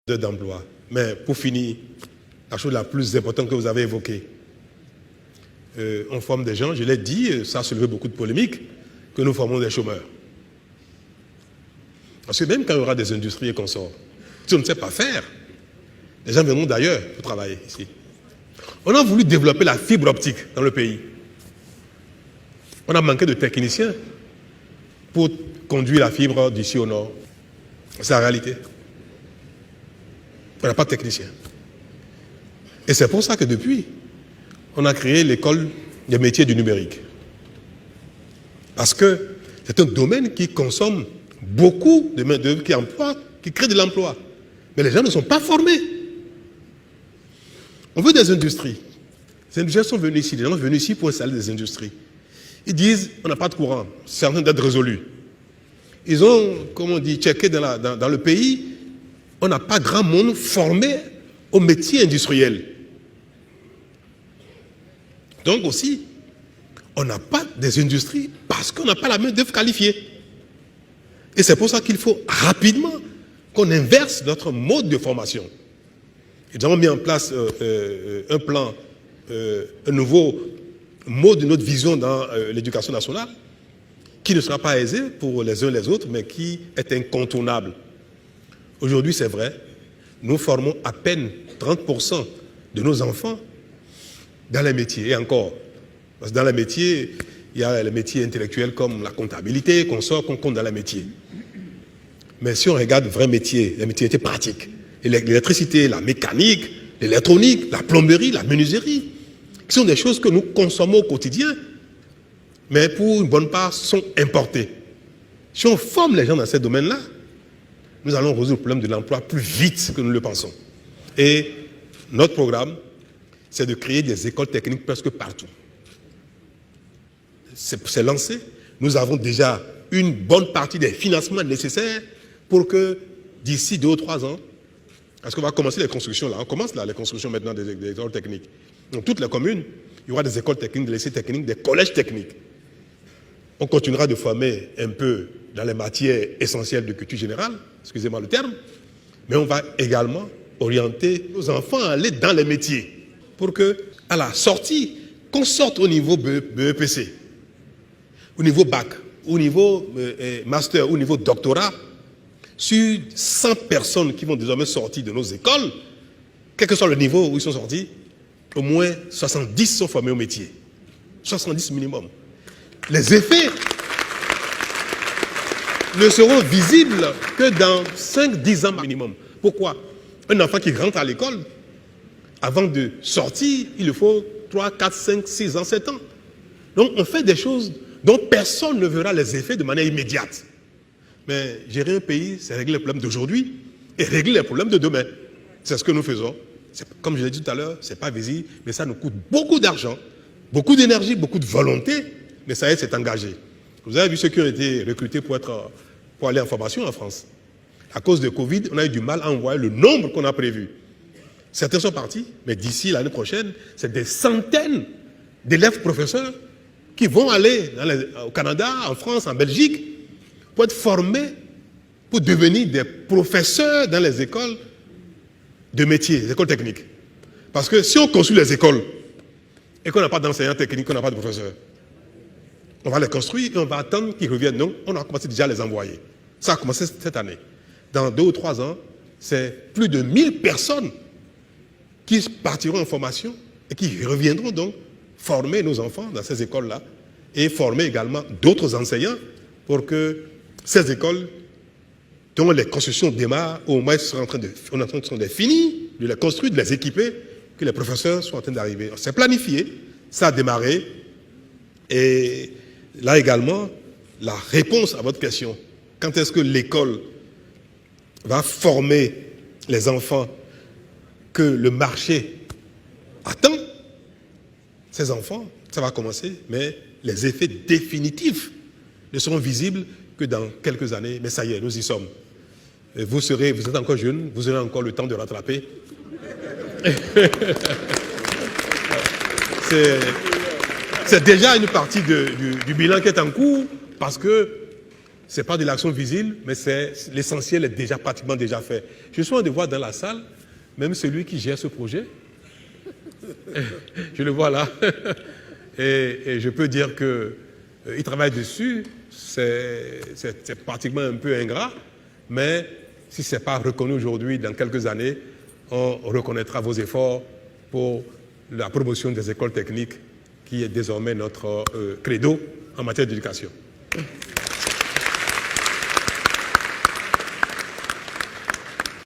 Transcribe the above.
d'emploi. Mais pour finir, la chose la plus importante que vous avez évoquée, on forme des gens, je l'ai dit, ça a soulevé beaucoup de polémiques, que nous formons des chômeurs. Parce que même quand il y aura des industries et consorts, si on ne sait pas faire, les gens viendront d'ailleurs pour travailler ici. On a voulu développer la fibre optique dans le pays. On a manqué de techniciens pour conduire la fibre d'ici au nord. C'est la réalité. On n'a pas de technicien. Et c'est pour ça que depuis, on a créé l'école des métiers du numérique. Parce que c'est un domaine qui consomme beaucoup de main-d'œuvre, qui crée de l'emploi. Mais les gens ne sont pas formés. On veut des industries. Les industries sont venues ici. Les gens sont venus ici pour installer des industries. Ils disent, on n'a pas de courant. C'est en train d'être résolu. Ils ont, comme on dit, checké dans le pays. On n'a pas grand monde formé au métier industriel. Donc aussi, on n'a pas des industries parce qu'on n'a pas la main-d'œuvre qualifiée. Et c'est pour ça qu'il faut rapidement qu'on inverse notre mode de formation. Et nous avons mis en place un plan, un nouveau mode de notre vision dans l'éducation nationale, qui ne sera pas aisé pour les uns et les autres, mais qui est incontournable. Aujourd'hui, c'est vrai, nous formons à peine 30% de nos enfants dans les métiers, et encore. Parce que dans les métiers, il y a les métiers intellectuels comme la comptabilité, qu'on compte dans les métiers. Mais si on regarde vrais métiers, les métiers pratiques, l'électricité, la mécanique, l'électronique, la plomberie, la menuiserie, qui sont des choses que nous consommons au quotidien, mais pour une bonne part sont importées. Si on forme les gens dans ces domaines-là, nous allons résoudre le problème de l'emploi plus vite que nous le pensons. Et notre programme, c'est de créer des écoles techniques presque partout. C'est lancé. Nous avons déjà une bonne partie des financements nécessaires pour que d'ici 2 ou 3 ans, parce qu'on va commencer les constructions là, on commence là les constructions maintenant des écoles techniques. Dans toutes les communes, il y aura des écoles techniques, des lycées techniques, des collèges techniques. On continuera de former un peu dans les matières essentielles de culture générale, excusez-moi le terme, mais on va également orienter nos enfants à aller dans les métiers pour que, à la sortie, qu'on sorte au niveau BEPC, au niveau bac, au niveau master, au niveau doctorat, sur 100 personnes qui vont désormais sortir de nos écoles, quel que soit le niveau où ils sont sortis, au moins 70 sont formés au métier. 70 minimum. Les effets ne seront visibles que dans 5-10 ans minimum. Pourquoi? Un enfant qui rentre à l'école, avant de sortir, il lui faut 3, 4, 5, 6 ans, 7 ans. Donc on fait des choses dont personne ne verra les effets de manière immédiate. Mais gérer un pays, c'est régler les problèmes d'aujourd'hui et régler les problèmes de demain. C'est ce que nous faisons. Comme je l'ai dit tout à l'heure, ce n'est pas visible, mais ça nous coûte beaucoup d'argent, beaucoup d'énergie, beaucoup de volonté, mais ça y est, c'est engagé. Vous avez vu ceux qui ont été recrutés pour aller en formation en France. À cause de Covid, on a eu du mal à envoyer le nombre qu'on a prévu. Certains sont partis, mais d'ici l'année prochaine, c'est des centaines d'élèves professeurs qui vont aller au Canada, en France, en Belgique, pour être formés, pour devenir des professeurs dans les écoles de métiers, les écoles techniques. Parce que si on construit les écoles et qu'on n'a pas d'enseignants techniques, qu'on n'a pas de professeurs, on va les construire et on va attendre qu'ils reviennent. Donc, on a commencé déjà à les envoyer. Ça a commencé cette année. Dans 2 ou 3 ans, c'est plus de 1000 personnes qui partiront en formation et qui reviendront donc former nos enfants dans ces écoles-là et former également d'autres enseignants pour que ces écoles dont les constructions démarrent, au moins on est en train de finir, de les construire, de les équiper, que les professeurs sont en train d'arriver. C'est planifié, ça a démarré. Et là également, la réponse à votre question, quand est-ce que l'école va former les enfants que le marché attend, ces enfants, ça va commencer, mais les effets définitifs ne seront visibles que dans quelques années. Mais ça y est, nous y sommes. Vous êtes encore jeune, vous aurez encore le temps de rattraper. C'est déjà une partie du bilan qui est en cours, parce que Ce n'est pas de l'action visible, mais l'essentiel est déjà pratiquement déjà fait. Je suis en train de voir dans la salle, même celui qui gère ce projet. Je le vois là. Et je peux dire qu'il travaille dessus. C'est pratiquement un peu ingrat, mais si ce n'est pas reconnu aujourd'hui, dans quelques années, on reconnaîtra vos efforts pour la promotion des écoles techniques, qui est désormais notre credo en matière d'éducation.